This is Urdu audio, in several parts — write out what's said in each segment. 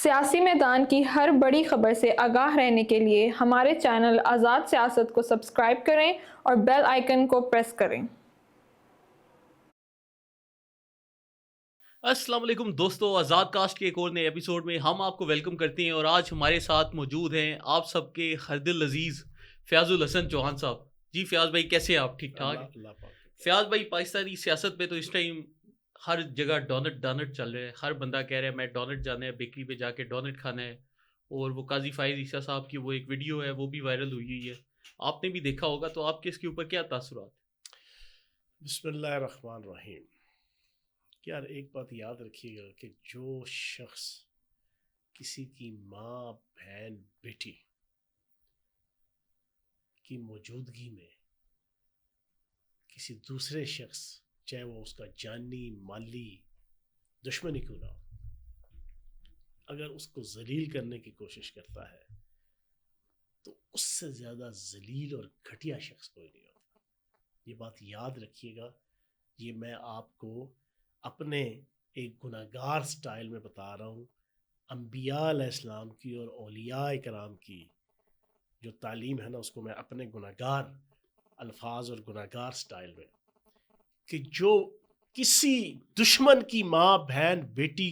سیاسی میدان کی ہر بڑی خبر سے آگاہ رہنے کے لیے ہمارے چینل آزاد سیاست کو سبسکرائب کریں اور بیل آئیکن کو پریس کریں۔ السلام علیکم دوستو، آزاد کاسٹ کے ایک اور نئے ایپیسوڈ میں ہم آپ کو ویلکم کرتے ہیں، اور آج ہمارے ساتھ موجود ہیں آپ سب کے ہر دل عزیز فیاض الحسن چوہان صاحب۔ جی فیاض بھائی، کیسے ہیں آپ؟ ٹھیک ٹھاک؟ فیاض بھائی، پاکستانی سیاست میں تو اس ٹائم ہر جگہ ڈونٹ چل رہے ہیں، ہر بندہ کہہ رہا ہے میں ڈونٹ جانا ہے، بیکری پہ جا کے ڈونٹ کھانا ہے، اور وہ قاضی فائز عیسیٰ صاحب کی وہ ایک ویڈیو ہے وہ بھی وائرل ہوئی ہے، آپ نے بھی دیکھا ہوگا، تو آپ کے اس کے اوپر کیا تاثرات؟ بسم اللہ الرحمن الرحیم۔ یار ایک بات یاد رکھیے گا کہ جو شخص کسی کی ماں، بہن، بیٹی کی موجودگی میں کسی دوسرے شخص، چاہے وہ اس کا جانی مالی دشمن ہی کیوں نہ ہو، اگر اس کو ذلیل کرنے کی کوشش کرتا ہے تو اس سے زیادہ ذلیل اور گھٹیا شخص کوئی نہیں ہوتا۔ یہ بات یاد رکھیے گا۔ یہ میں آپ کو اپنے ایک گناہگار سٹائل میں بتا رہا ہوں، انبیاء علیہ السلام کی اور اولیاء کرام کی جو تعلیم ہے نا، اس کو میں اپنے گناہگار الفاظ اور گناہگار سٹائل میں، کہ جو کسی دشمن کی ماں، بہن، بیٹی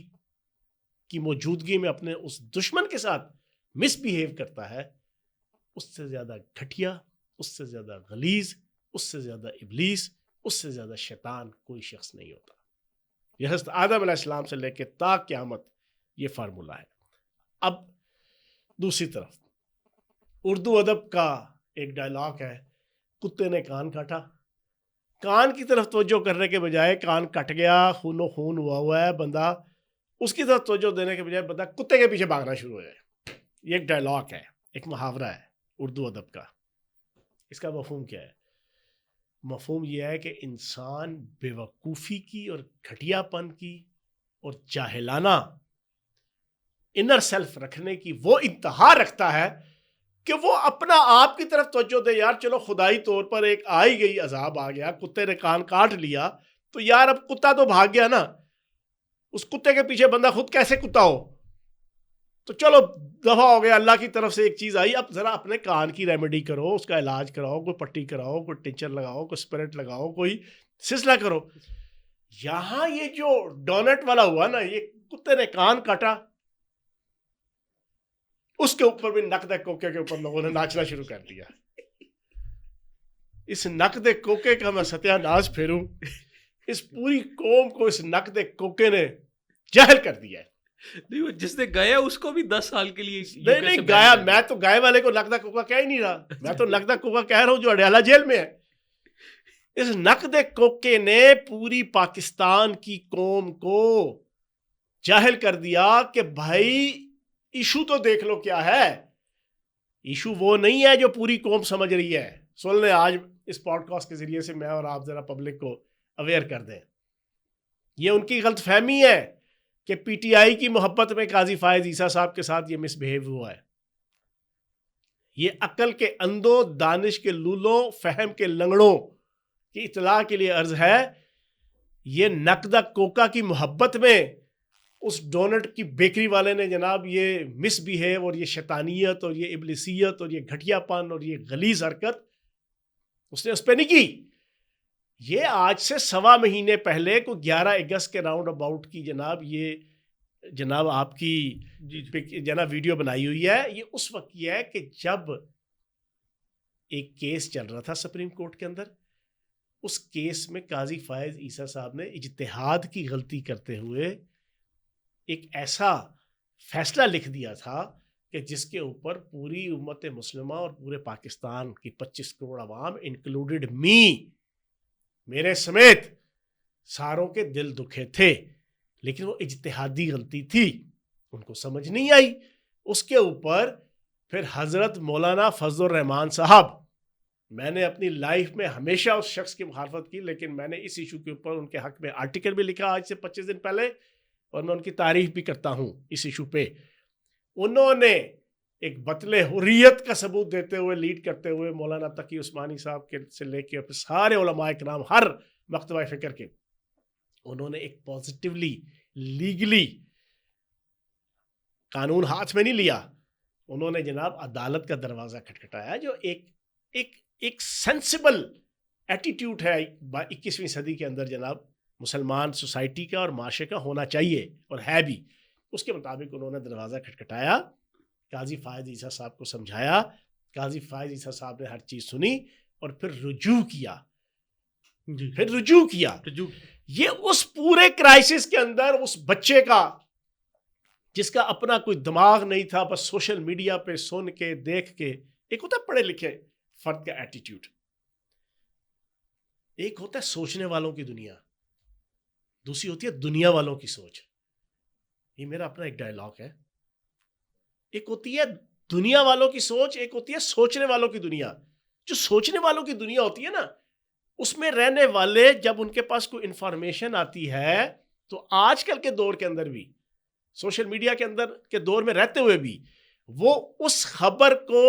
کی موجودگی میں اپنے اس دشمن کے ساتھ مس بیہیو کرتا ہے، اس سے زیادہ گھٹیا، اس سے زیادہ غلیظ، اس سے زیادہ ابلیس، اس سے زیادہ شیطان کوئی شخص نہیں ہوتا۔ یہ حضرت آدم علیہ السلام سے لے کے تا قیامت یہ فارمولہ ہے۔ اب دوسری طرف اردو ادب کا ایک ڈائلاگ ہے، کتے نے کان کاٹا۔ کان کی طرف توجہ کرنے کے بجائے کان کٹ گیا، خون و خون ہوا ہے بندہ، اس کی طرف توجہ دینے کے بجائے بندہ کتے کے پیچھے بھاگنا شروع ہو جائے۔ یہ ایک ڈائلاگ ہے، ایک محاورہ ہے اردو ادب کا۔ اس کا مفہوم کیا ہے؟ مفہوم یہ ہے کہ انسان بے وقوفی کی اور گھٹیا پن کی اور جاہلانہ انر سیلف رکھنے کی وہ انتہا رکھتا ہے کہ وہ اپنا آپ کی طرف توجہ دے۔ یار چلو خدائی طور پر ایک آئی گئی عذاب آ گیا، کتے نے کان کاٹ لیا، تو یار اب کتا تو بھاگ گیا نا، اس کتے کے پیچھے بندہ خود کیسے کتا ہو؟ تو چلو دفعہ ہو گیا، اللہ کی طرف سے ایک چیز آئی، اب ذرا اپنے کان کی ریمیڈی کرو، اس کا علاج کراؤ، کوئی پٹی کراؤ، کوئی ٹنچر لگاؤ، کوئی اسپرٹ لگاؤ، کوئی سلسلہ کرو۔ یہاں یہ جو ڈونٹ والا ہوا نا، یہ کتے نے کان کاٹا، اس کے اوپر بھی نقد کوکے کے اوپر لوگوں نے ناچنا شروع کر دیا۔ اس نقد کوکے کا میں ستیہ ناش پھیروں، اس پوری قوم کو اس نقد کوکے نے جاہل کر دیا ہے۔ نہیں، جس نے گایا اس کو بھی 10 سال کے لیے نہیں گایا، میں تو گائے والے کو نقدہ کوکا کہہ ہی نہیں رہا، میں تو نقدہ کوکا کہہ رہا ہوں جو اڈیالہ جیل میں ہے۔ اس نقد کوکے نے پوری پاکستان کی قوم کو جاہل کر دیا کہ بھائی ایشو تو دیکھ لو کیا ہے۔ ایشو وہ نہیں ہے جو پوری قوم سمجھ رہی ہے۔ سن لیں، آج اس پوڈ کاسٹ کے ذریعے سے میں اور آپ ذرا پبلک کو اویئر کر دیں۔ یہ ان کی غلط فہمی ہے کہ پی ٹی آئی کی محبت میں قاضی فائز عیسیٰ صاحب کے ساتھ یہ مس بہیو ہوا ہے۔ یہ عقل کے اندھوں، دانش کے لولوں، فہم کے لنگڑوں کی اطلاع کے لیے عرض ہے، یہ نقدہ کوکا کی محبت میں اس ڈونٹ کی بیکری والے نے جناب یہ مس بہیو اور یہ شیطانیت اور یہ ابلیسیت اور یہ گھٹیا پن اور یہ غلیظ حرکت اس نے اس پہ نہیں کی۔ یہ آج سے 1.25 مہینے پہلے کو 11 اگست کے راؤنڈ اباؤٹ کی جناب یہ جناب آپ کی جناب ویڈیو بنائی ہوئی ہے۔ یہ اس وقت یہ ہے کہ جب ایک کیس چل رہا تھا سپریم کورٹ کے اندر، اس کیس میں قاضی فائز عیسیٰ صاحب نے اجتہاد کی غلطی کرتے ہوئے ایک ایسا فیصلہ لکھ دیا تھا کہ جس کے اوپر پوری امت مسلمہ اور پورے پاکستان کی 25 کروڑ عوام انکلوڈڈ میرے سمیت ساروں کے دل دکھے تھے، لیکن وہ اجتہادی غلطی تھی، ان کو سمجھ نہیں آئی۔ اس کے اوپر پھر حضرت مولانا فضل الرحمان صاحب، میں نے اپنی لائف میں ہمیشہ اس شخص کی مخالفت کی، لیکن میں نے اس ایشو کے اوپر ان کے حق میں آرٹیکل بھی لکھا آج سے 25 دن پہلے، اور میں ان کی تعریف بھی کرتا ہوں اس ایشو پہ۔ انہوں نے ایک بطل حریت کا ثبوت دیتے ہوئے، لیڈ کرتے ہوئے مولانا تقی عثمانی صاحب کے سے لے کے سارے علماء کرام ہر مکتبہ فکر کے، انہوں نے ایک پازیٹیولی لیگلی قانون ہاتھ میں نہیں لیا, انہوں نے جناب عدالت کا دروازہ کھٹکھٹایا, جو ایک سینسیبل ایٹیٹیوڈ ہے 21ویں صدی کے اندر جناب مسلمان سوسائٹی کا اور معاشرے کا ہونا چاہیے, اور ہے بھی. اس کے مطابق انہوں نے دروازہ کھٹکھٹایا, قاضی فائز عیسیٰ صاحب کو سمجھایا, قاضی فائز عیسیٰ صاحب نے ہر چیز سنی اور پھر رجوع کیا. یہ اس پورے کرائسس کے اندر اس بچے کا جس کا اپنا کوئی دماغ نہیں تھا, بس سوشل میڈیا پہ سن کے دیکھ کے, ایک ہوتا ہے پڑھے لکھے فرد کا ایٹیٹیوڈ, ایک ہوتا ہے سوچنے والوں کی دنیا, دوسری ہوتی ہے دنیا والوں کی سوچ. یہ میرا اپنا ایک ڈائلاگ ہے. ایک ہوتی ہے دنیا والوں کی سوچ, ایک ہوتی ہے سوچنے والوں کی دنیا. جو سوچنے والوں کی دنیا ہوتی ہے نا, اس میں رہنے والے جب ان کے پاس کوئی انفارمیشن آتی ہے, تو آج کل کے دور کے اندر بھی, سوشل میڈیا کے اندر کے دور میں رہتے ہوئے بھی, وہ اس خبر کو,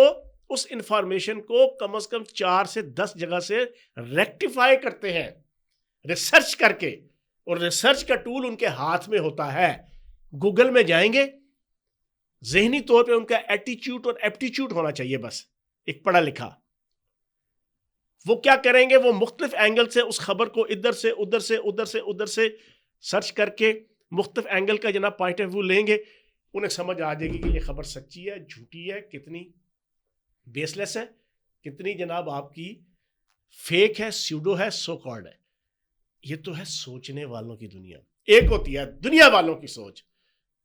اس انفارمیشن کو کم از کم 4 سے 10 جگہ سے ریکٹیفائی کرتے ہیں ریسرچ کر کے, اور ریسرچ کا ٹول ان کے ہاتھ میں ہوتا ہے. گوگل میں جائیں گے, ذہنی طور پہ ان کا ایٹیٹیوڈ اور ایپٹیٹیوڈ ہونا چاہیے, بس ایک پڑھا لکھا. وہ کیا کریں گے, وہ مختلف اینگل سے اس خبر کو ادھر سے ادھر سے ادھر سے ادھر سے سرچ کر کے مختلف اینگل کا جناب پوائنٹ آف ویو لیں گے. انہیں سمجھ آ جائے گی کہ یہ خبر سچی ہے, جھوٹی ہے, کتنی بیس لیس ہے, کتنی جناب آپ کی فیک ہے, سیوڈو ہے, سو کالڈ ہے. یہ تو ہے سوچنے والوں کی دنیا. ایک ہوتی ہے دنیا والوں کی سوچ,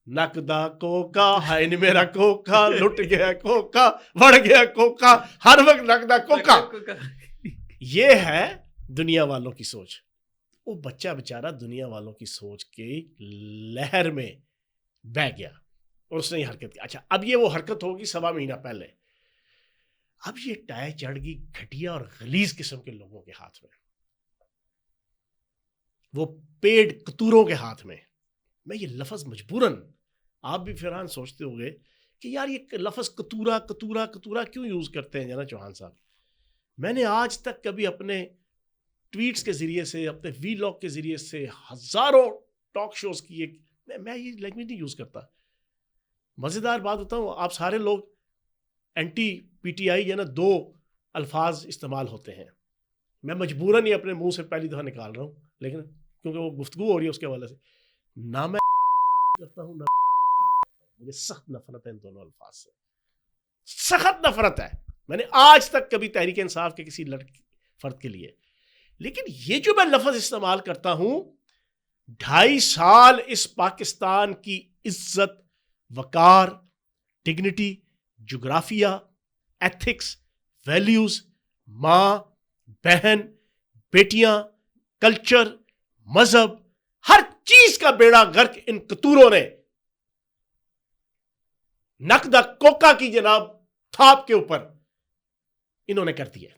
نقدہ کوکا ہے نہیں میرا کوکا, لٹ گیا کوکا, بڑھ گیا کوکا, ہر وقت نقدہ کوکا. یہ ہے دنیا والوں کی سوچ. وہ بچہ بیچارہ دنیا والوں کی سوچ کی لہر میں بہ گیا اور اس نے یہ حرکت کی. اچھا, اب یہ وہ حرکت ہوگی 1.25 مہینہ پہلے. اب یہ ٹائے چڑھ گئی گھٹیا اور غلیظ قسم کے لوگوں کے ہاتھ میں, وہ پیڈ کتوروں کے ہاتھ میں. میں یہ لفظ مجبوراً, آپ بھی فرحان سوچتے ہو گے کہ یار یہ لفظ کتورا کتورا کتورا کیوں یوز کرتے ہیں جناب چوہان صاحب. میں نے آج تک کبھی اپنے ٹویٹس کے ذریعے سے, اپنے وی لاگ کے ذریعے سے ہزاروں ٹاک شوز کیے, میں یہ لینگویج نہیں یوز کرتا. مزیدار بات بتاؤں, آپ سارے لوگ اینٹی پی ٹی آئی 2 الفاظ استعمال ہوتے ہیں. میں مجبوراً ہی اپنے منہ سے پہلی دفعہ نکال رہا ہوں, لیکن کیونکہ وہ گفتگو ہو رہی ہے اس کے حوالے سے, نہ میں کرتا ہوں نہ مجھے سخت نفرت ہے ان دونوں الفاظ سے, سخت نفرت ہے. میں نے آج تک کبھی تحریک انصاف کے کسی فرد کے لیے, لیکن یہ جو میں لفظ استعمال کرتا ہوں, 2.5 سال اس پاکستان کی عزت, وقار, ڈگنیٹی, جغرافیہ, ایتھکس, ویلیوز, ماں, بہن, بیٹیاں, کلچر, مذہب, ہر چیز کا بیڑا غرق ان کتوروں نے نقدہ کوکا کی جناب تھاپ کے اوپر انہوں نے کر دیا.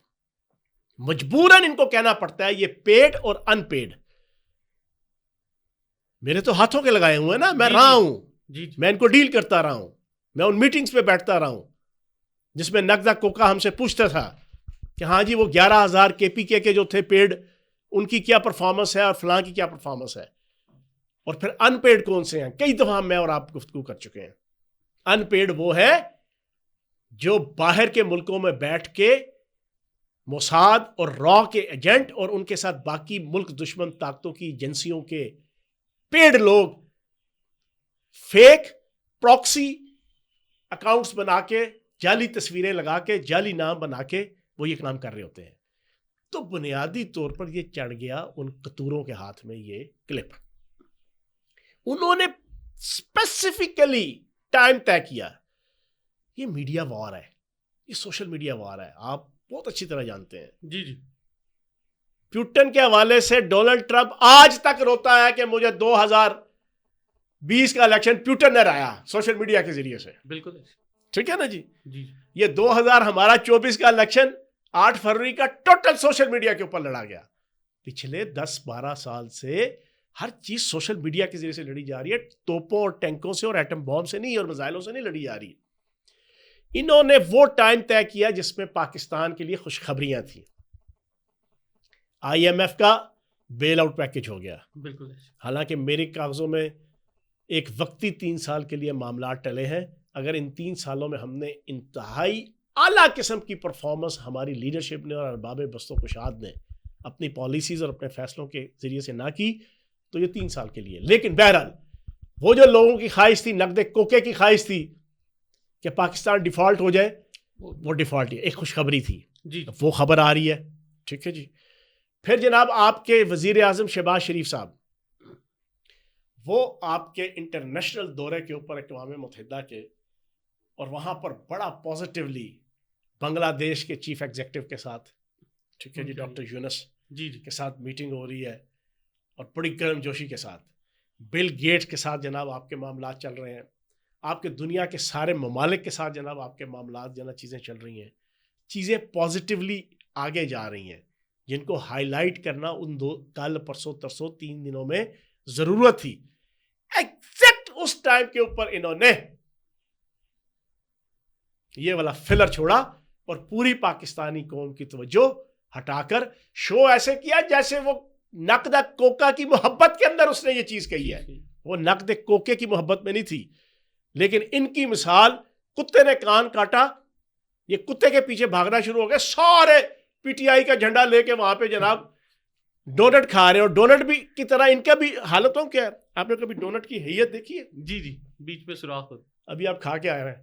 مجبوراً ان کو کہنا پڑتا ہے یہ پیڈ اور ان پیڈ. میرے تو ہاتھوں کے لگائے ہوئے نا, میں رہا ہوں, میں ان کو ڈیل کرتا رہا ہوں, میں ان میٹنگز پہ بیٹھتا رہا ہوں جس میں نقدہ کوکا ہم سے پوچھتا تھا کہ ہاں جی وہ 11,000 کے پی کے جو تھے پیڈ, ان کی کیا پرفارمنس ہے اور فلاں کی کیا پرفارمنس ہے, اور پھر ان پیڈ کون سے ہیں. کئی دفعہ میں اور آپ گفتگو کر چکے ہیں. ان پیڈ وہ ہے جو باہر کے ملکوں میں بیٹھ کے موساد اور را کے ایجنٹ اور ان کے ساتھ باقی ملک دشمن طاقتوں کی ایجنسیوں کے پیڈ لوگ فیک پراکسی اکاؤنٹس بنا کے, جعلی تصویریں لگا کے, جعلی نام بنا کے وہ یہ کام کر رہے ہوتے ہیں. تو بنیادی طور پر یہ چڑھ گیا ان کتوروں کے ہاتھ میں یہ کلپ. انہوں نے اسپیسیفکلی ٹائم طے کیا. یہ میڈیا وار ہے, یہ سوشل میڈیا وار ہے, آپ بہت اچھی طرح جانتے ہیں. جی جی. پیوٹن کے حوالے سے ڈونلڈ ٹرمپ آج تک روتا ہے کہ مجھے 2020 کا الیکشن پیوٹن نے رایا سوشل میڈیا کے ذریعے سے. بالکل ٹھیک ہے نا جی. جی. یہ 2024 کا الیکشن 8 فروری کا ٹوٹل سوشل میڈیا کے اوپر لڑا گیا. پچھلے 10-12 سال سے ہر چیز سوشل میڈیا کے ذریعے سے لڑی جا رہی ہے, توپوں اور ٹینکوں سے اور ایٹم بام سے نہیں اور میزائلوں سے نہیں لڑی جا رہی. انہوں نے وہ ٹائم طے کیا جس میں پاکستان کے لیے خوشخبریاں تھیں. IMF کا بیل آؤٹ پیکج ہو گیا. بالکل. حالانکہ میرے کاغذوں میں ایک وقتی 3 سال کے لیے معاملات ٹلے ہیں. اگر ان 3 سالوں میں ہم نے انتہائی اعلیٰ قسم کی پرفارمنس ہماری لیڈرشپ نے اور ارباب بست و کشاد نے اپنی پالیسیز اور اپنے فیصلوں کے ذریعے سے نہ کی تو یہ 3 سال کے لیے. لیکن بہرحال وہ جو لوگوں کی خواہش تھی, نقد کوکے کی خواہش تھی کہ پاکستان ڈیفالٹ ہو جائے, وہ ڈیفالٹ ہی ایک خوشخبری تھی جی وہ خبر آ رہی ہے. ٹھیک ہے جی. پھر جناب آپ کے وزیر اعظم شہباز شریف صاحب وہ آپ کے انٹرنیشنل دورے کے اوپر اقوام متحدہ کے, اور وہاں پر بڑا پازیٹیولی بنگلہ دیش کے چیف ایگزیکٹو کے ساتھ, ٹھیک ہے جی, ڈاکٹر یونس جی کے ساتھ میٹنگ ہو رہی ہے اور بڑی گرم جوشی کے ساتھ. بل گیٹس کے ساتھ جناب آپ کے معاملات چل رہے ہیں. آپ کے دنیا کے سارے ممالک کے ساتھ جناب آپ کے معاملات جناب چیزیں چل رہی ہیں. چیزیں پازیٹیولی آگے جا رہی ہیں جن کو ہائی لائٹ کرنا ان کل پرسوں ترسوں 3 دنوں میں ضرورت تھی. ایگزیکٹ اس ٹائم کے اوپر انہوں نے یہ والا فلر چھوڑا اور پوری پاکستانی قوم کی توجہ ہٹا کر شو ایسے کیا جیسے وہ نقد کوکا کی محبت کے اندر اس نے یہ چیز کہی ہے. وہ نقد کوکے کی محبت میں نہیں تھی, لیکن ان کی مثال کتے نے کان کاٹا, یہ کتے کے پیچھے بھاگنا شروع ہو گئے. سارے پی ٹی آئی کا جھنڈا لے کے وہاں پہ جناب ڈونٹ کھا رہے ہیں, اور ڈونٹ بھی کی طرح ان کا بھی حالتوں کیا ہے. آپ نے کبھی ڈونٹ کی حیت دیکھی ہے؟ جی جی, بیچ میں سوراخ ہوتا, ابھی آپ کھا کے آئے ہیں,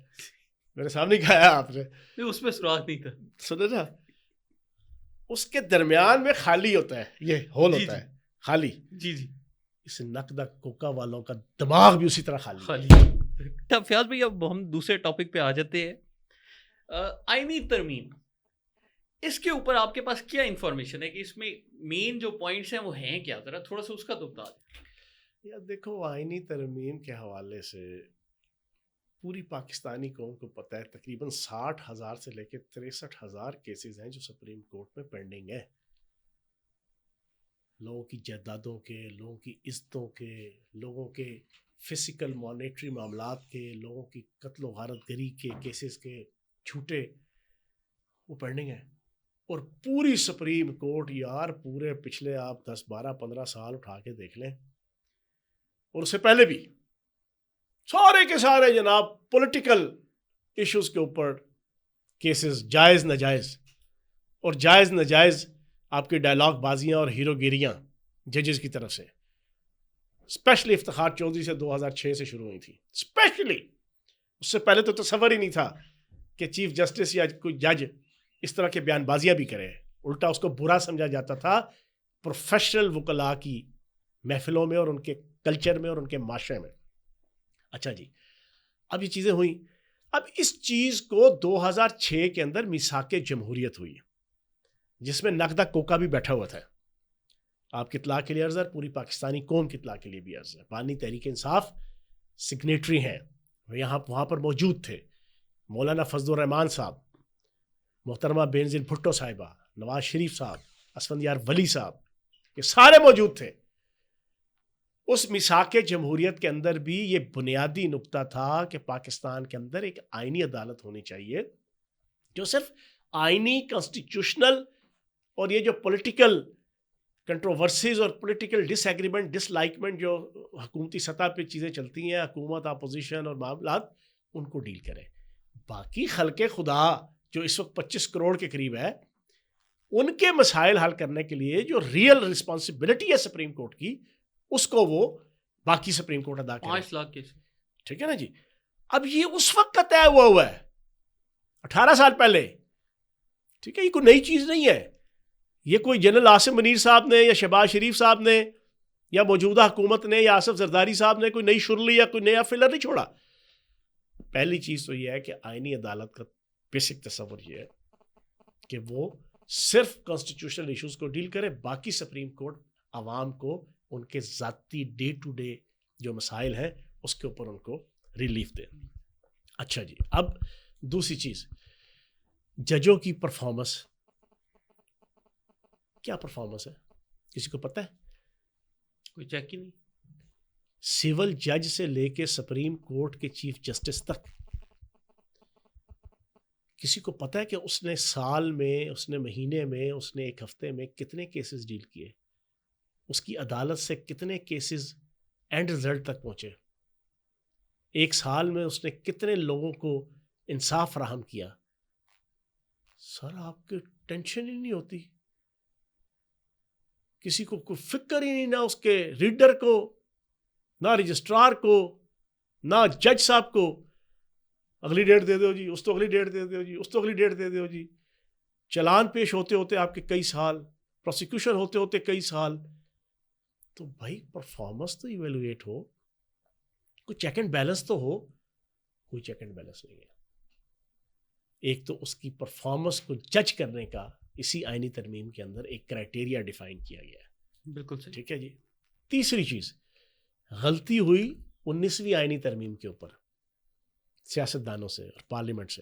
میرے سامنے کھایا آپ نے, اس میں سوراخ نہیں تھا. سنے نا, اس کے درمیان میں خالی ہوتا ہے, یہ ہول ہوتا ہے خالی. جی جی, اس نقدہ کوکا والوں کا دماغ بھی اسی طرح خالی. فیاض بھائی اب ہم دوسرے ٹاپک پہ آ جاتے ہیں. آئینی ترمیم, اس کے اوپر آپ کے پاس کیا انفارمیشن ہے کہ اس میں مین جو پوائنٹس ہیں وہ ہیں کیا؟ ذرا تھوڑا سا اس کا تو بتا دیں. یار دیکھو, آئینی ترمیم کے حوالے سے پوری پاکستانی قوم کو پتہ ہے تقریباً 60,000 سے لے کے 63,000 کیسز ہیں جو سپریم کورٹ میں پینڈنگ ہیں. لوگوں کی جائیدادوں کے, لوگوں کی عزتوں کے, لوگوں کے فزیکل مانیٹری معاملات کے, لوگوں کی قتل و غارت گری کے کیسز کے جھوٹے, وہ پینڈنگ ہیں. اور پوری سپریم کورٹ یار پورے پچھلے آپ 10 12 15 سال اٹھا کے دیکھ لیں, اور اس سے پہلے بھی سارے کے سارے جناب پولیٹیکل ایشوز کے اوپر کیسز, جائز ناجائز, اور جائز ناجائز آپ کی ڈائلاگ بازیاں اور ہیرو گیریاں ججز کی طرف سے. اسپیشلی افتخار چودھری سے 2006 سے شروع ہوئی تھی اسپیشلی. اس سے پہلے تو تصور ہی نہیں تھا کہ چیف جسٹس یا کوئی جج اس طرح کے بیان بازیاں بھی کرے. الٹا اس کو برا سمجھا جاتا تھا پروفیشنل وکلاء کی محفلوں میں اور ان کے کلچر میں اور ان کے معاشرے میں. اچھا جی, اب یہ چیزیں ہوئیں. اب اس چیز کو 2006 کے اندر میثاق جمہوریت ہوئی جس میں نقدہ کوکا بھی بیٹھا ہوا تھا. آپ کی اطلاع کے لیے عرض ہے, پوری پاکستانی قوم کی اطلاع کے لیے بھی عرض ہے, بانی تحریک انصاف سگنیٹری ہیں, وہاں پر موجود تھے. مولانا فضل الرحمان صاحب, محترمہ بینظیر بھٹو صاحبہ, نواز شریف صاحب, اسفندیار ولی صاحب, یہ سارے موجود تھے. اس میثاق جمہوریت کے اندر بھی یہ بنیادی نقطہ تھا کہ پاکستان کے اندر ایک آئینی عدالت ہونی چاہیے جو صرف آئینی کانسٹیٹیوشنل اور یہ جو پولیٹیکل کنٹروورسیز اور پولیٹیکل ڈس ایگریمنٹ ڈس لائکمنٹ جو حکومتی سطح پہ چیزیں چلتی ہیں, حکومت اپوزیشن اور معاملات, ان کو ڈیل کرے. باقی خلق خدا جو اس وقت 25 کروڑ کے قریب ہے, ان کے مسائل حل کرنے کے لیے جو ریئل رسپانسبلٹی ہے سپریم کورٹ کی, اس کو وہ باقی سپریم کورٹ ادا کرے. 5 لاکھ کیس, ٹھیک ہے نا جی. اب یہ اس وقت کا طے ہوا ہے 18 سال پہلے. ٹھیک ہے, یہ کوئی نئی چیز نہیں ہے. یہ کوئی جنرل عاصم منیر صاحب نے یا شہباز شریف صاحب نے یا موجودہ حکومت نے یا آصف زرداری صاحب نے کوئی نئی شرلی یا کوئی نیا فلر نہیں چھوڑا. پہلی چیز تو یہ ہے کہ آئینی عدالت کا بیسک تصور یہ ہے کہ وہ صرف کانسٹیٹیوشنل ایشوز کو ڈیل کرے, باقی سپریم کورٹ عوام کو ان کے ذاتی ڈے ٹو ڈے جو مسائل ہیں اس کے اوپر ان کو ریلیف دے. اچھا جی, اب دوسری چیز, ججوں کی پرفارمنس. کیا پرفارمنس ہے کسی کو پتہ ہے؟ کوئی چیک ہی نہیں. سول جج سے لے کے سپریم کورٹ کے چیف جسٹس تک کسی کو پتہ ہے کہ اس نے سال میں, اس نے مہینے میں, اس نے ایک ہفتے میں کتنے کیسز ڈیل کیے, اس کی عدالت سے کتنے کیسز اینڈ رزلٹ تک پہنچے؟ 1 سال میں اس نے کتنے لوگوں کو انصاف فراہم کیا. سر آپ کی ٹینشن ہی نہیں ہوتی, کسی کو کوئی فکر ہی نہیں, نہ اس کے ریڈر کو, نہ رجسٹرار کو, نہ جج صاحب کو. اگلی ڈیٹ دے دو جی, اس تو اگلی ڈیٹ دے دو جی, اس تو اگلی ڈیٹ دے دو جی. چلان پیش ہوتے ہوتے آپ کے کئی سال, پروسیکیوشن ہوتے ہوتے کئی سال. تو بھائی پرفارمنس تو ایویلویٹ ہو, کوئی چیک اینڈ بیلنس تو ہو. کوئی چیک اینڈ بیلنس نہیں ہے. ایک تو اس کی پرفارمنس کو جج کرنے کا اسی آئینی ترمیم کے اندر ایک کرائٹیریا ڈیفائن کیا گیا ہے. بالکل صحیح. ٹھیک ہے جی. تیسری چیز, غلطی ہوئی 19ویں آئینی ترمیم کے اوپر سیاستدانوں سے اور پارلیمنٹ سے.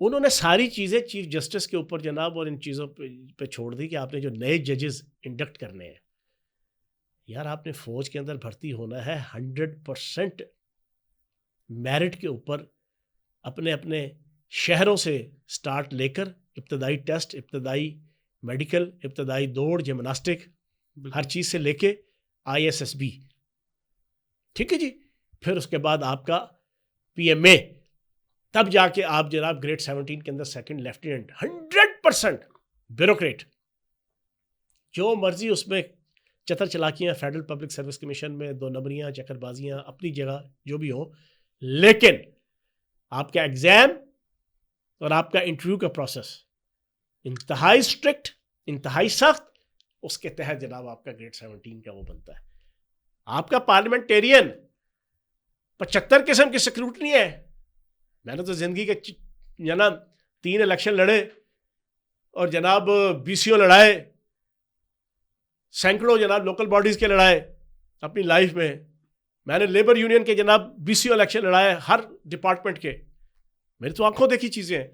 انہوں نے ساری چیزیں چیف جسٹس کے اوپر جناب اور ان چیزوں پہ چھوڑ دی کہ آپ نے جو نئے ججز انڈکٹ کرنے ہیں, یار آپ نے فوج کے اندر بھرتی ہونا ہے 100% میرٹ کے اوپر, اپنے اپنے شہروں سے سٹارٹ لے کر ابتدائی ٹیسٹ, ابتدائی میڈیکل, ابتدائی دوڑ, جمناسٹک, ہر چیز سے لے کے ISSB. ٹھیک ہے جی. پھر اس کے بعد آپ کا PMA, تب جا کے آپ جناب گریڈ 17 کے اندر سیکنڈ لیفٹیننٹ. 100% بیوروکریٹ, جو مرضی اس میں چتر چلاکیاں, فیڈرل پبلک سروس کمیشن میں 2 نمبریاں, چکر بازیاں اپنی جگہ جو بھی ہوں, لیکن آپ کا ایگزام اور آپ کا انٹرویو کا پروسیس انتہائی اسٹرکٹ, انتہائی سخت. اس کے تحت جناب آپ کا گریڈ 17 کا وہ بنتا ہے. آپ کا پارلیمنٹیرین 75 قسم کی سیکروٹنی ہے. میں نے تو زندگی کے جناب 3 الیکشن لڑے اور جناب BCO لڑائے, سینکڑوں جناب لوکل باڈیز کے لڑائے اپنی لائف میں. میں نے لیبر یونین کے جناب BCO الیکشن لڑائے, ہر ڈپارٹمنٹ کے. میری تو آنکھوں دیکھی چیزیں ہیں.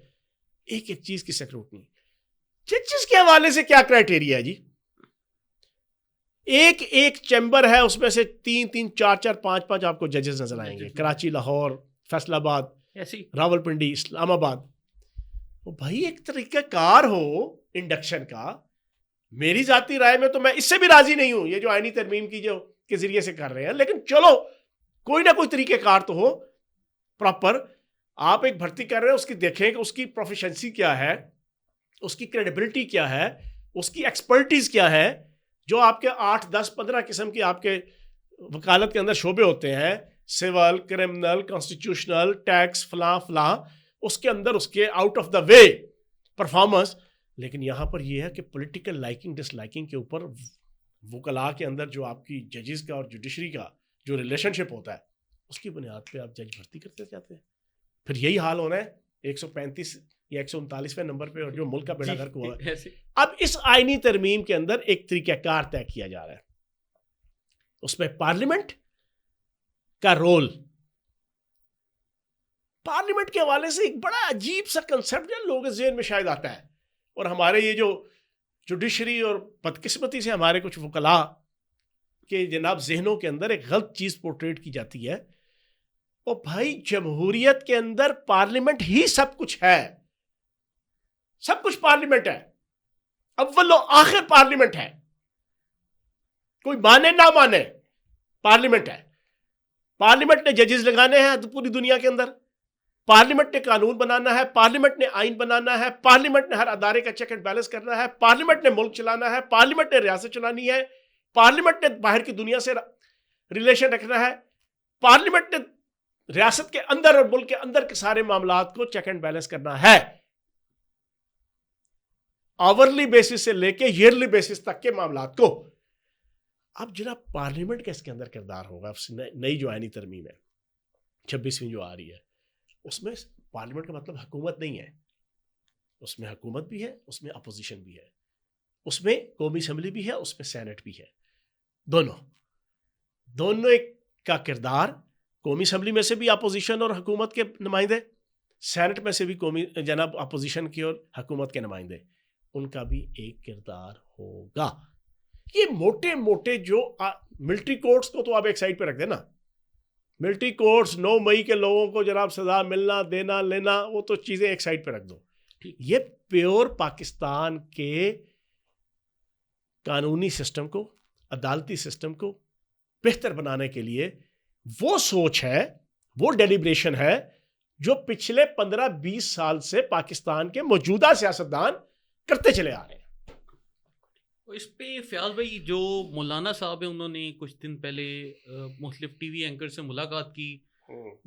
ایک ایک چیز کی سیکروٹنی. ججز کے حوالے سے کیا کرائٹیریا ہے جی؟ ایک ایک چیمبر ہے, اس میں سے 3 4 5 آپ کو ججز نظر آئیں گے. کراچی, لاہور, فیصل آباد, راول پنڈی, اسلام آباد. بھائی ایک طریقہ کار ہو انڈکشن کا. میری ذاتی رائے میں تو میں اس سے بھی راضی نہیں ہوں, یہ جو آئینی ترمیم کی جو کے ذریعے سے کر رہے ہیں, لیکن چلو کوئی نہ کوئی طریقہ کار تو ہو پراپر. آپ ایک بھرتی کر رہے ہیں, اس کی دیکھیں کہ اس کی پروفیشنسی کیا ہے, اس کی کریڈیبلٹی کیا ہے, اس کی ایکسپرٹیز کیا ہے. جو آپ کے 8 10 15 قسم کی آپ کے وکالت کے اندر شعبے ہوتے ہیں, سول, کرمنل, کانسٹیٹیوشنل, ٹیکس, فلاں فلاں, اس کے اندر اس کے out of the way performance. لیکن یہاں پر یہ ہے کہ پولیٹیکل لائکنگ ڈس لائکنگ کے اوپر وکلاء کے اندر جو آپ کی ججز کا اور جوڈیشری کا جو ریلیشن شپ ہوتا ہے, اس کی بنیاد پہ آپ جج بھرتی کرتے جاتے ہیں. پھر یہی حال ہونا ہے 135 یا 139ویں نمبر پہ, اور جو ملک کا بیڑا گرک ہوا ہے. اب اس آئینی ترمیم کے اندر ایک طریقہ کار طے کیا جا رہا ہے. اس میں پارلیمنٹ کا رول, پارلیمنٹ کے حوالے سے ایک بڑا عجیب سا کنسپٹ جو لوگوں کے ذہن میں شاید آتا ہے, اور ہمارے یہ جو جوڈیشری اور بدقسمتی سے ہمارے کچھ وکلاء کے جناب ذہنوں کے اندر ایک غلط چیز پورٹریٹ کی جاتی ہے. اور بھائی جمہوریت کے اندر پارلیمنٹ ہی سب کچھ ہے, سب کچھ پارلیمنٹ ہے, اول و آخر پارلیمنٹ ہے. کوئی مانے نہ مانے پارلیمنٹ ہے. پارلیمنٹ نے ججز لگانے ہیں پوری دنیا کے اندر, پارلیمنٹ نے قانون بنانا ہے, پارلیمنٹ نے آئین بنانا ہے, پارلیمنٹ نے ہر ادارے کا چیک اینڈ بیلنس کرنا ہے, پارلیمنٹ نے ملک چلانا ہے, پارلیمنٹ نے ریاست چلانی ہے, پارلیمنٹ نے باہر کی دنیا سے ریلیشن رکھنا ہے, پارلیمنٹ نے ریاست کے اندر اور ملک کے اندر کے سارے معاملات کو چیک اینڈ بیلنس کرنا ہے, آورلی بیسس سے لے کے ایئرلی بیسس تک کے معاملات کو. اب جناب پارلیمنٹ کا اس کے اندر کردار ہوگا. نئی جو آئینی ترمیم ہے 26ویں جو آ رہی ہے, اس میں پارلیمنٹ کا مطلب حکومت نہیں ہے. اس میں حکومت بھی ہے, اس میں اپوزیشن بھی ہے, اس میں قومی اسمبلی بھی ہے, اس میں سینٹ بھی ہے. دونوں ایک کا کردار, قومی اسمبلی میں سے بھی اپوزیشن اور حکومت کے نمائندے, سینٹ میں سے بھی قومی جناب اپوزیشن کی اور حکومت کے نمائندے, ان کا بھی ایک کردار ہوگا. یہ موٹے موٹے جو ملٹری کورٹس کو تو آپ ایک سائڈ پہ رکھ دیں نا. ملٹری کورٹس 9 مئی کے لوگوں کو جناب سزا ملنا, دینا, لینا, وہ تو چیزیں ایک سائڈ پہ رکھ دو. یہ پیور پاکستان کے قانونی سسٹم کو, عدالتی سسٹم کو بہتر بنانے کے لیے وہ سوچ ہے, وہ ڈیلیبریشن ہے جو پچھلے 15-20 سال سے پاکستان کے موجودہ سیاستدان کرتے چلے آ رہے ہیں. اس پہ فیاض بھائی جو مولانا صاحب ہیں انہوں نے کچھ دن پہلے مختلف ٹی وی اینکر سے ملاقات کی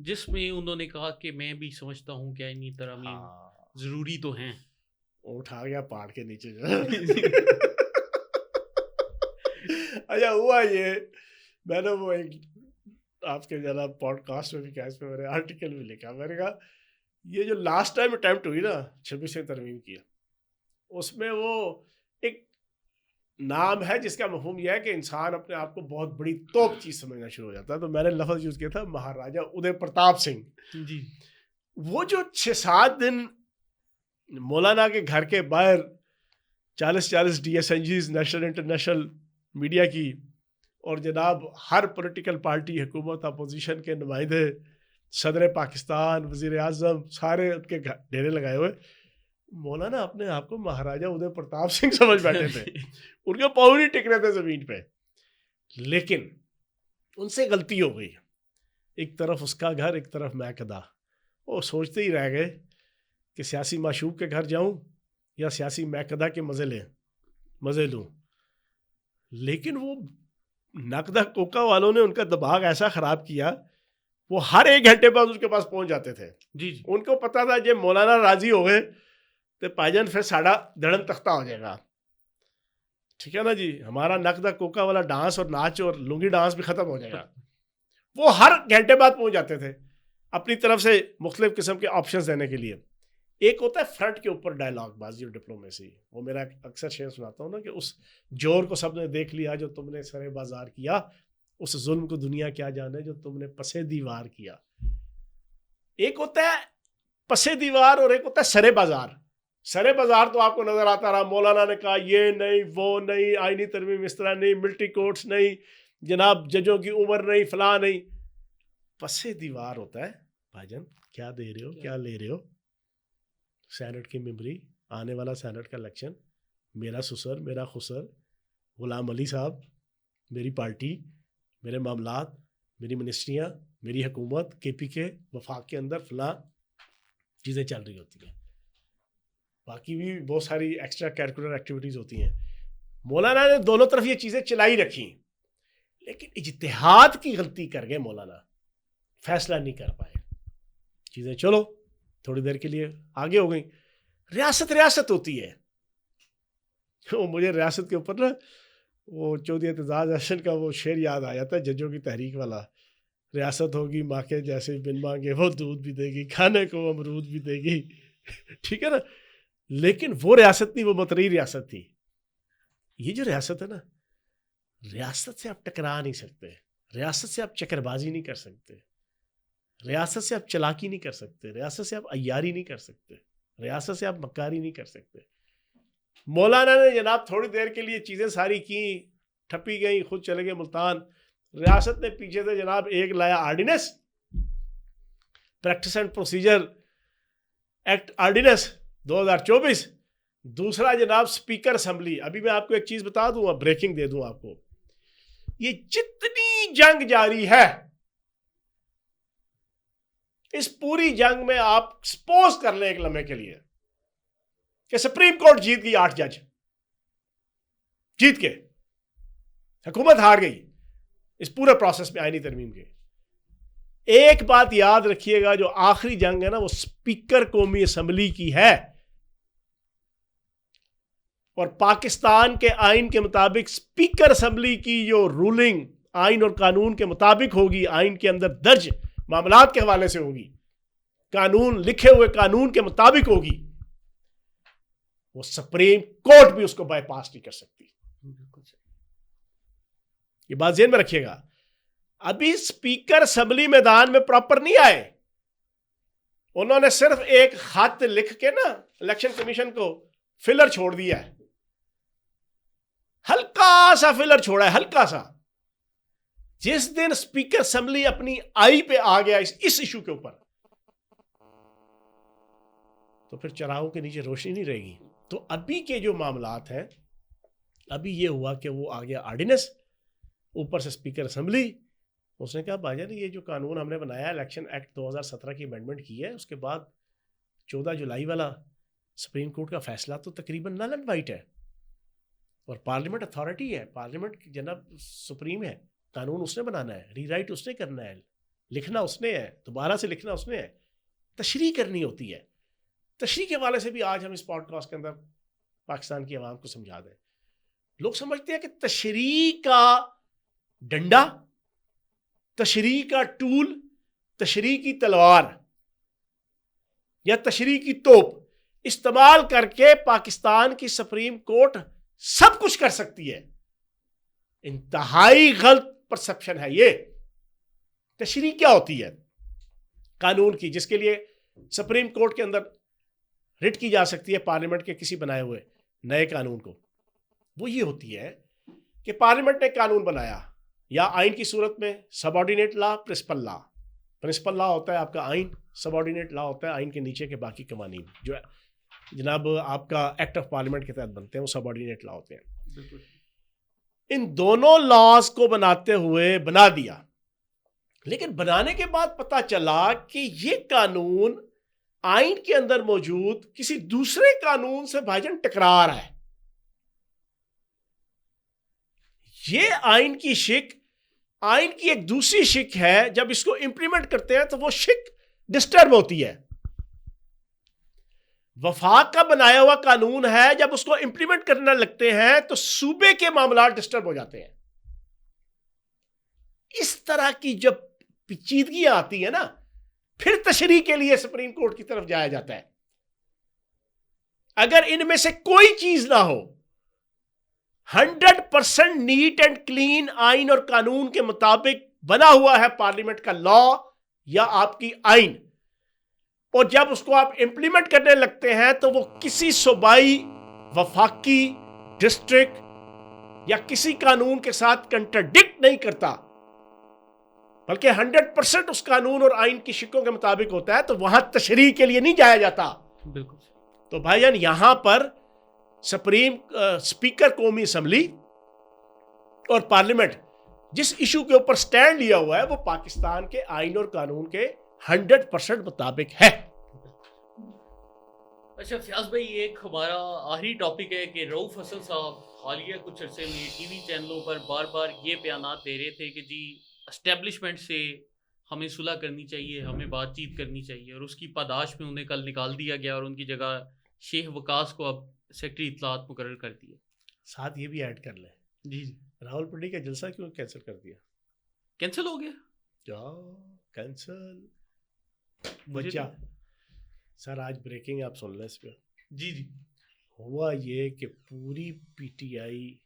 جس میں انہوں نے کہا کہ میں بھی سمجھتا ہوں کہ آئینی ترامیم ضروری تو ہیں. اٹھا گیا پہاڑ کے نیچے جو اچھا ہوا یہ, میں نے وہ ایک آپ کے جناب پوڈ کاسٹ میں بھی کہا, اس پہ میں نے آرٹیکل بھی لکھا, میں نے کہا یہ جو لاسٹ ٹائم اٹیمپٹ ہوئی نا 26 ترمیم کی, اس میں وہ ایک نام ہے جس کا مفہوم یہ ہے کہ انسان اپنے آپ کو بہت بڑی توپ چیز سمجھنا شروع ہو جاتا ہے. تو میں نے لفظ یوز کیا تھا مہاراجا ادے پرتاپ سنگھ جی. وہ جو 6-7 دن مولانا کے گھر کے باہر 40 ڈی ایس این جیز نیشنل انٹرنیشنل میڈیا کی, اور جناب ہر پولیٹیکل پارٹی, حکومت, اپوزیشن کے نمائندے, صدر پاکستان, وزیر اعظم, سارے ان کے ڈیرے لگائے ہوئے, مولانا اپنے آپ کو مہاراجا ادے پرتاپ سنگھ سمجھ بیٹھے تھے. ان کے پاؤں نہیں ٹک رہے تھے زمین پہ. لیکن ان سے غلطی ہو گئی, ایک طرف اس کا گھر ایک طرف میں کدا. وہ سوچتے ہی رہ گئے کہ سیاسی معشوق کے گھر جاؤں یا سیاسی میکدہ کے مزے لوں. لیکن وہ نقدہ کوکا والوں نے ان کا دماغ ایسا خراب کیا, وہ ہر 1 گھنٹے بعد اس کے پاس پہنچ جاتے تھے. جی ان کو پتا تھا جب مولانا راضی ہو گئے تو پائی جان پھر ساڑھا دھڑن تختہ ہو جائے گا. ٹھیک ہے نا جی, ہمارا نقدہ کوکا والا ڈانس اور ناچ اور لنگی ڈانس بھی ختم ہو جائے گا. وہ ہر گھنٹے بعد پہنچ جاتے تھے اپنی طرف سے مختلف قسم کے آپشنز دینے کے لیے. ایک ہوتا ہے فرنٹ کے اوپر ڈائلاگ بازی اور ڈپلومیسی, وہ میرا اکثر شعر سناتا ہوں نا کہ اس جور کو سب نے دیکھ لیا جو تم نے سرے بازار کیا, اس ظلم کو دنیا کیا جانے جو تم نے پسے دیوار کیا. ایک ہوتا ہے پسے دیوار اور ایک ہوتا ہے سرے بازار. سرے بازار تو آپ کو نظر آتا رہا, مولانا نے کہا یہ نہیں وہ نہیں, آئینی ترمیم اس طرح نہیں, ملٹری کورٹس نہیں, جناب ججوں کی عمر نہیں, فلاں نہیں. پسے دیوار ہوتا ہے بھائی جان کیا دے رہے ہو, کیا لے رہے ہو. سینٹ کی ممبری, آنے والا سینٹ کا الیکشن, میرا سسر, میرا خسر, غلام علی صاحب, میری پارٹی, میرے معاملات, میری منسٹریاں, میری حکومت, کے پی کے وفاق کے اندر فلاں چیزیں چل رہی ہوتی ہیں. باقی بھی بہت ساری ایکسٹرا کیریکولر ایکٹیویٹیز ہوتی ہیں. مولانا نے دونوں طرف یہ چیزیں چلائی رکھی, لیکن اجتہاد کی غلطی کر گئے مولانا, فیصلہ نہیں کر پائے. چیزیں چلو تھوڑی دیر کے لیے آگے ہو گئی. ریاست ہوتی ہے. مجھے ریاست کے اوپر نا وہ چودھری اعتزاز احسن کا وہ شعر یاد آ جاتا ہے, ججوں کی تحریک والا. ریاست ہوگی ماں کے جیسے بن مانگے وہ دودھ بھی دے گی, کھانے کو امرود بھی دے گی. ٹھیک ہے نا, لیکن وہ ریاست نہیں, وہ متری ریاست تھی. یہ جو ریاست ہے نا, ریاست سے آپ ٹکرا نہیں سکتے, ریاست سے آپ چکر بازی نہیں کر سکتے, ریاست سے آپ چلاکی نہیں کر سکتے, ریاست سے آپ عیاری نہیں کر سکتے, ریاست سے آپ مکاری نہیں کر سکتے. مولانا نے جناب تھوڑی دیر کے لیے چیزیں ساری کی, ٹھپی گئی, خود چلے گئے ملتان. ریاست نے پیچھے سے جناب ایک لایا ordinance, practice and procedure act ordinance 2024. دوسرا جناب سپیکر اسمبلی. ابھی میں آپ کو ایک چیز بتا دوں, بریکنگ دے دوں آپ کو. یہ جتنی جنگ جاری ہے, اس پوری جنگ میں آپ سپوز کر لیں ایک لمحے کے لیے کہ سپریم کورٹ جیت گئی, 8 جج جیت کے, حکومت ہار گئی اس پورے پروسیس میں آئینی ترمیم کے. ایک بات یاد رکھیے گا, جو آخری جنگ ہے نا وہ سپیکر قومی اسمبلی کی ہے, اور پاکستان کے آئین کے مطابق سپیکر اسمبلی کی جو رولنگ آئین اور قانون کے مطابق ہوگی, آئین کے اندر درج معاملات کے حوالے سے ہوگی, قانون لکھے ہوئے قانون کے مطابق ہوگی, وہ سپریم کورٹ بھی اس کو بائی پاس نہیں کر سکتی. یہ بات ذہن میں رکھیے گا. ابھی سپیکر اسمبلی میدان میں پراپر نہیں آئے, انہوں نے صرف ایک خط لکھ کے نا الیکشن کمیشن کو فلر چھوڑ دیا ہے, ہلکا سا فلر چھوڑا ہے, ہلکا سا. جس دن سپیکر اسمبلی اپنی آئی پہ آ گیا اس ایشو کے اوپر, تو پھر چراغوں کے نیچے روشنی نہیں رہے گی. تو ابھی کے جو معاملات ہیں, ابھی یہ ہوا کہ وہ آ گیا آرڈیننس, اوپر سے سپیکر اسمبلی, اس نے کہا بھائی جان یہ جو قانون ہم نے بنایا الیکشن ایکٹ 2017 کی امینڈمنٹ کی ہے، اس کے بعد 14 جولائی والا سپریم کورٹ کا فیصلہ تو تقریباً نل اینڈ وائٹ ہے، اور پارلیمنٹ اتھارٹی ہے، پارلیمنٹ جناب سپریم ہے، قانون اس نے بنانا ہے، ری رائٹ اس نے کرنا ہے، لکھنا اس نے ہے، دوبارہ سے لکھنا اس نے ہے، تشریح کرنی ہوتی ہے. تشریح کے حوالے سے بھی آج ہم اس پوڈ کاسٹ کے اندر پاکستان کی عوام کو سمجھا دیں. لوگ سمجھتے ہیں کہ تشریح کا ڈنڈا، تشریح کا ٹول، تشریح کی تلوار یا تشریح کی توپ استعمال کر کے پاکستان کی سپریم کورٹ سب کچھ کر سکتی ہے. انتہائی غلط پرسپشن ہے یہ. تشریح کیا ہوتی ہے؟ قانون کی، جس کے لیے سپریم کورٹ کے اندر رٹ کی جا سکتی ہے پارلیمنٹ کے کسی بنائے ہوئے نئے قانون کو، وہ یہ ہوتی ہے کہ پارلیمنٹ نے قانون بنایا، یا آئین کی صورت میں سب آرڈینیٹ لا، پرنسپل لا. پرنسپل لا ہوتا ہے آپ کا آئین، سب آرڈینیٹ لا ہوتا ہے آئین کے نیچے کے باقی قوانین جو جناب آپ کا ایکٹ آف پارلیمنٹ کے تحت بنتے ہیں، وہ سب آرڈینیٹ لا ہوتے ہیں. ان دونوں لاز کو بناتے ہوئے بنا دیا، لیکن بنانے کے بعد پتا چلا کہ یہ قانون آئین کے اندر موجود کسی دوسرے قانون سے بھائی جان ٹکرا رہا ہے. یہ آئین کی شک، آئین کی ایک دوسری شک ہے، جب اس کو امپلیمنٹ کرتے ہیں تو وہ شک ڈسٹرب ہوتی ہے. وفاق کا بنایا ہوا قانون ہے، جب اس کو امپلیمنٹ کرنے لگتے ہیں تو صوبے کے معاملات ڈسٹرب ہو جاتے ہیں. اس طرح کی جب پیچیدگیاں آتی ہیں نا، پھر تشریح کے لیے سپریم کورٹ کی طرف جایا جاتا ہے. اگر ان میں سے کوئی چیز نہ ہو، 100% نیٹ اینڈ کلین آئین اور قانون کے مطابق بنا ہوا ہے پارلیمنٹ کا لا یا آپ کی آئین، اور جب اس کو آپ امپلیمنٹ کرنے لگتے ہیں تو وہ کسی صوبائی، وفاقی، ڈسٹرکٹ یا کسی قانون کے ساتھ کنٹرڈکٹ نہیں کرتا، بلکہ 100% اس قانون اور آئین کی شکوں کے مطابق ہوتا ہے، تو وہاں تشریح کے لیے نہیں جایا جاتا. بالکل. تو بھائی جان یہاں پر اسپیکر قومی اسمبلی اور پارلیمنٹ جس ایشو کے اوپر سٹینڈ لیا ہوا ہے وہ پاکستان کے آئین اور قانون کے 100% مطابق ہے. اچھا فیاض بھائی، ایک ہمارا آخری ٹاپک ہے کہ رؤف حسن صاحب حالیہ کچھ عرصے میں ٹی وی چینلوں پر بار بار یہ بیانات دے رہے تھے کہ جی اسٹیبلشمنٹ سے ہمیں صلح کرنی چاہیے، ہمیں بات چیت کرنی چاہیے، اور اس کی پاداش میں انہیں کل نکال دیا گیا اور ان کی جگہ شیخ وقاص کو اب سیکرٹری اطلاعات مقرر کر دیا. ساتھ یہ بھی ایڈ کر لیں، جی راول پنڈی کا جلسہ کیوں کینسل کر دیا؟ کینسل ہو گیا؟ کیا کینسل؟ مجھے بچہ سر آج بریکنگ آپ سن لیں اس پہ. جی ہوا یہ کہ پوری پی ٹی آئی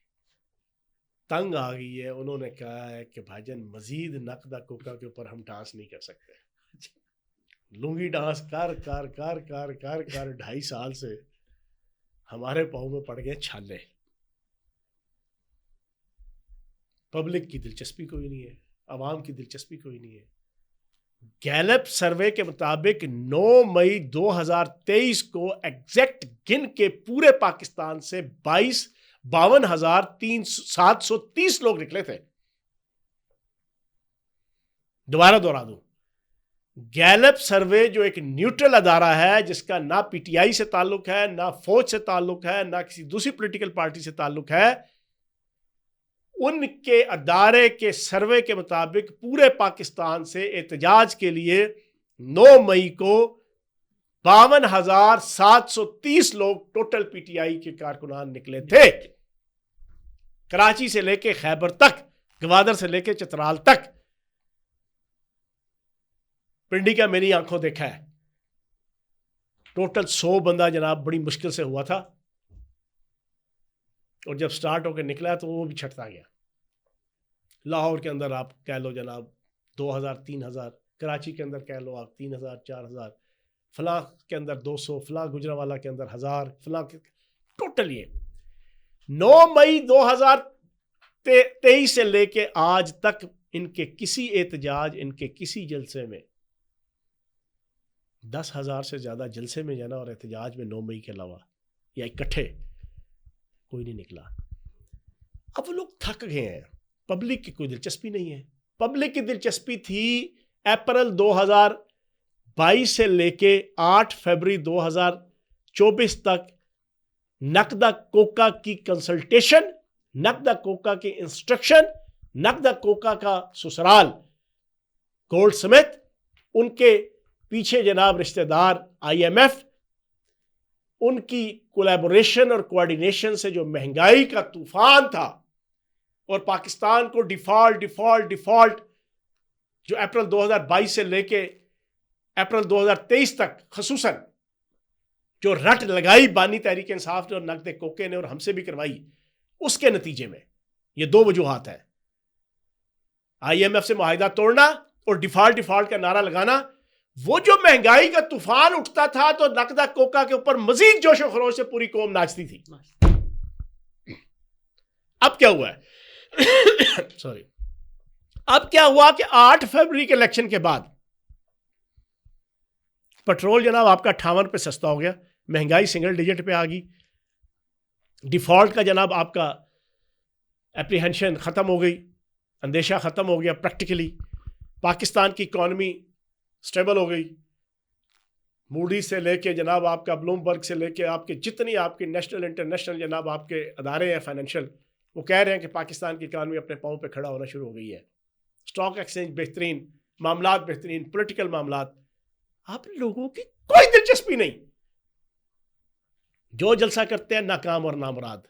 تنگ آ گئی ہے. انہوں نے کہا ہے کہ بھائی جان مزید نقدہ کوکا کے اوپر ہم ڈانس نہیں کر سکتے. لنگی ڈانس کر کر کر کر کر کر 2.5 سال سے ہمارے پاؤں میں پڑ گئے چھالے. پبلک کی دلچسپی کوئی نہیں ہے، عوام کی دلچسپی کوئی نہیں ہے. گیلپ سروے کے مطابق 9 مئی 2023 کو ایگزیکٹ گن کے پورے پاکستان سے 52,730 لوگ نکلے تھے. دوبارہ دہرا دوں، گیلپ سروے جو ایک نیوٹرل ادارہ ہے، جس کا نہ پی ٹی آئی سے تعلق ہے، نہ فوج سے تعلق ہے، نہ کسی دوسری پولیٹیکل پارٹی سے تعلق ہے، ان کے ادارے کے سروے کے مطابق پورے پاکستان سے احتجاج کے لیے 9 مئی کو 52,730 لوگ ٹوٹل پی ٹی آئی کے کارکنان نکلے تھے. کراچی سے لے کے خیبر تک، گوادر سے لے کے چترال تک. پنڈی کا میری آنکھوں دیکھا ہے. ٹوٹل 100 بندہ جناب بڑی مشکل سے ہوا تھا، اور جب سٹارٹ ہو کے نکلا تو وہ بھی چھٹتا گیا. لاہور کے اندر آپ کہہ لو جناب 2,000-3,000، کراچی کے اندر کہہ لو آپ 3,000-4,000، فلاں کے اندر 200، فلاں گجرانوالہ کے اندر 1,000، فلاں ٹوٹل. یہ 9 مئی 2023 سے لے کے آج تک ان کے کسی احتجاج، ان کے کسی جلسے میں 10,000 سے زیادہ جلسے میں جانا اور احتجاج میں 9 مئی کے علاوہ یا اکٹھے کوئی نہیں نکلا. اب وہ لوگ تھک گئے ہیں، پبلک کی کوئی دلچسپی نہیں ہے. پبلک کی دلچسپی تھی اپریل 2022 سے لے کے 8 فروری 2024 تک نقدہ کوکا کی کنسلٹیشن، نقدہ کوکا کی انسٹرکشن، نقدہ کوکا کا سسرال گولڈ سمتھ، ان کے پیچھے جناب رشتہ دار IMF، ان کی کولیبوریشن اور کوارڈینیشن سے جو مہنگائی کا طوفان تھا اور پاکستان کو ڈیفالٹ جو اپریل 2022 سے لے کے اپریل 2023 تک خصوصاً جو رٹ لگائی بانی تحریک انصاف نے اور نقد کوکے نے اور ہم سے بھی کروائی، اس کے نتیجے میں یہ دو وجوہات ہیں: IMF سے معاہدہ توڑنا اور ڈیفالٹ کا نعرہ لگانا۔ وہ جو مہنگائی کا طوفان اٹھتا تھا تو نقدہ کوکا کے اوپر مزید جوش و خروش سے پوری قوم ناچتی تھی۔ اب کیا ہوا ہے سوری اب کیا ہوا کہ 8 فروری کے الیکشن کے بعد پٹرول جناب آپ کا 58 پہ سستا ہو گیا، مہنگائی سنگل ڈیجٹ پہ آ گئی، ڈیفالٹ کا جناب آپ کا اپریہنشن ختم ہو گئی، اندیشہ ختم ہو گیا پریکٹیکلی، پاکستان کی اکانومی سٹیبل ہو گئی۔ موڈی سے لے کے جناب آپ کا بلومبرگ سے لے کے آپ کے جتنی آپ کے نیشنل انٹرنیشنل جناب آپ کے ادارے ہیں فائنینشیل، وہ کہہ رہے ہیں کہ پاکستان کی اکانومی اپنے پاؤں پہ کھڑا ہونا شروع ہو گئی ہے، اسٹاک ایکسچینج بہترین، معاملات بہترین، پولیٹیکل معاملات۔ آپ لوگوں کی کوئی دلچسپی نہیں، جو جلسہ کرتے ہیں ناکام اور نامراد۔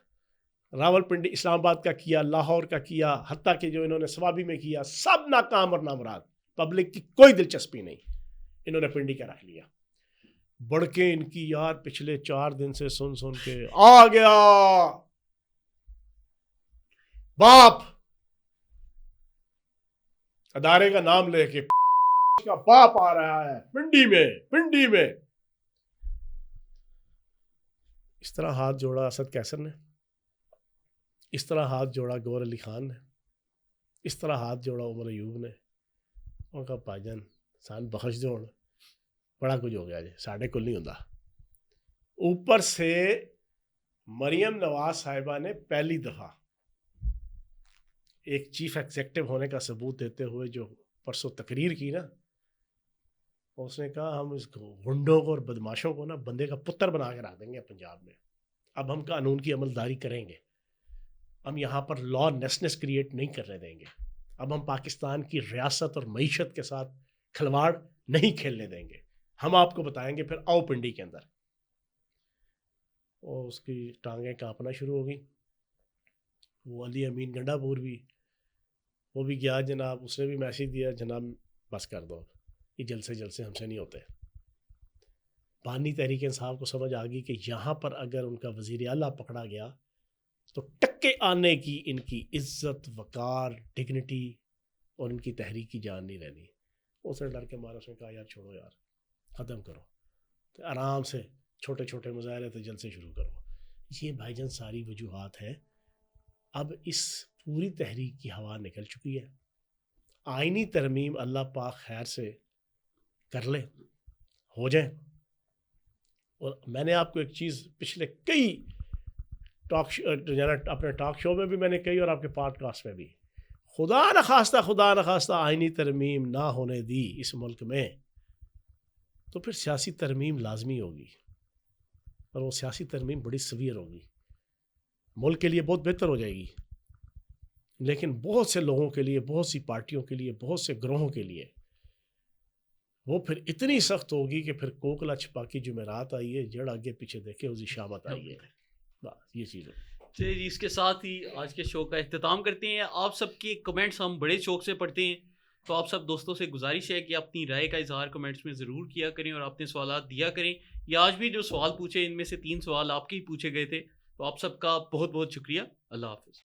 راول پنڈی اسلام آباد کا کیا، لاہور کا کیا، حتیٰ کہ جو انہوں نے سوابی میں کیا، سب ناکام اور نامراد، پبلک کی کوئی دلچسپی نہیں۔ انہوں نے پنڈی کا رکھ لیا، بڑھ کے ان کی یار پچھلے 4 دن سے سن کے آ گیا باپ، ادارے کا نام لے کے کا باپ آ رہا ہے پنڈی میں۔ اس طرح ہاتھ جوڑا اسد کیسر نے، اس طرح ہاتھ جوڑا گور علی خان نے، اس طرح ہاتھ جوڑا عمر ایوب نے۔ ان کا بھائی جان سان بخش دو، بڑا کچھ ہو گیا جی، ساڑھے کل نہیں ہوتا۔ اوپر سے مریم نواز صاحبہ نے پہلی دفعہ ایک چیف ایگزیکٹو ہونے کا ثبوت دیتے ہوئے جو پرسوں تقریر کی نا، اس نے کہا ہم اس غنڈوں کو اور بدماشوں کو نا بندے کا پتر بنا کے رکھ دیں گے پنجاب میں، اب ہم قانون کی عملداری کریں گے، ہم یہاں پر لا لیسنس کریٹ نہیں کرنے دیں گے، اب ہم پاکستان کی ریاست اور معیشت کے ساتھ کھلواڑ نہیں کھیلنے دیں گے، ہم آپ کو بتائیں گے، پھر آؤ پنڈی کے اندر۔ اور اس کی ٹانگیں کانپنا شروع ہو گئی۔ وہ علی امین گنڈا پور بھی، وہ بھی گیا جناب، اس نے بھی میسیج دیا جناب بس کر دو، یہ جلسے ہم سے نہیں ہوتے۔ بانی تحریک انصاف کو سمجھ آ گئی کہ یہاں پر اگر ان کا وزیر اعلیٰ پکڑا گیا تو ٹکے آنے کی ان کی عزت، وقار، ڈگنیٹی اور ان کی تحریک کی جان نہیں رہنی۔ اس نے ڈر کے مارا، اس نے کہا یار چھوڑو یار، ختم کرو، تو آرام سے چھوٹے چھوٹے مظاہرے تھے جلسے شروع کرو۔ یہ بھائی جان ساری وجوہات ہیں۔ اب اس پوری تحریک کی ہوا نکل چکی ہے۔ آئینی ترمیم اللہ پاک خیر سے کر لے، ہو جائیں۔ اور میں نے آپ کو ایک چیز پچھلے کئی اپنے ٹاک شو میں بھی میں نے کہی اور آپ کے پوڈ کاسٹ میں بھی، خدا نخواستہ آئینی ترمیم نہ ہونے دی اس ملک میں تو پھر سیاسی ترمیم لازمی ہوگی، اور وہ سیاسی ترمیم بڑی سویر ہوگی، ملک کے لیے بہت بہتر ہو جائے گی، لیکن بہت سے لوگوں کے لیے، بہت سی پارٹیوں کے لیے، بہت سے گروہوں کے لیے وہ پھر اتنی سخت ہوگی کہ پھر کوکلا چھپا کی جمعرات آئی ہے، جڑ آگے پیچھے دیکھے اسی شامت آئی ہے۔ بس یہ چیز ہے۔ چلیے جی، اس کے ساتھ ہی آج کے شو کا اختتام کرتے ہیں۔ آپ سب کے کمنٹس ہم بڑے شوق سے پڑھتے ہیں، تو آپ سب دوستوں سے گزارش ہے کہ اپنی رائے کا اظہار کمنٹس میں ضرور کیا کریں اور اپنے سوالات دیا کریں۔ یہ آج بھی جو سوال پوچھے، ان میں سے 3 سوال آپ کے ہی پوچھے گئے تھے، تو آپ سب کا بہت بہت شکریہ۔ اللہ حافظ۔